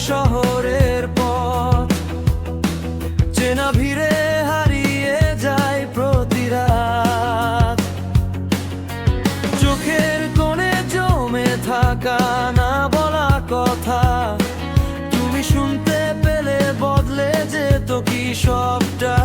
শহরের পথ চেনা ভিড়ে হারিয়ে যায় প্রতি রাত। চোখের কোণে জমে থাকা না বলা কথা তুমি শুনতে পেলে বদলে যেত কি সবটা।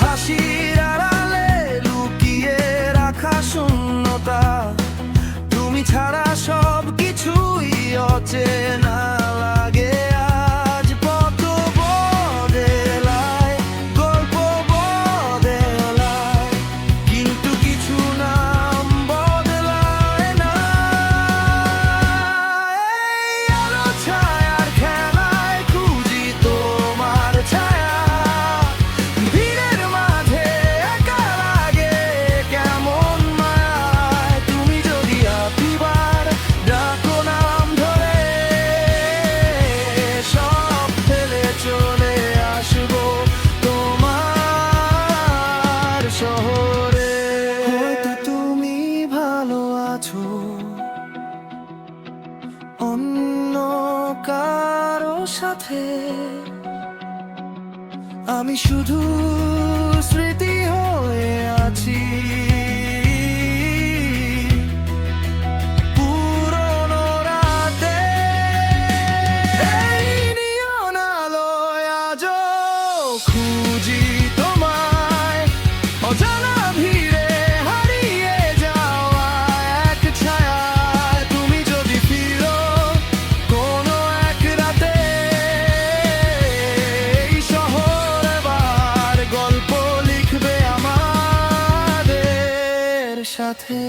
হাসির আড়ালে লুকিয়ে রাখা শূন্যতা তুমি ছাড়া সব কিছুই অচেনা লাগে। আজ পথ বদলায়, গল্প বদলায়, কিন্তু কিছু নাম বদলায় না। এই আলো ছায়ার খেলায় খুঁজি তোমার ছায়া। হয়তো তুমি ভালো আছো অন্য কারো সাথে, আমি শুধু স্মৃতি হয়ে আছি। পুরনো রাতে এই নিয়ন আলোয় আজও খুঁজি তোমায়। অজানা ভিড়ে হারিয়ে যাওয়া এক ছায়া তুমি যদি ফিরো কোনো এক রাতে। এই শহর এবার গল্প লিখবে আমাদের সাথে।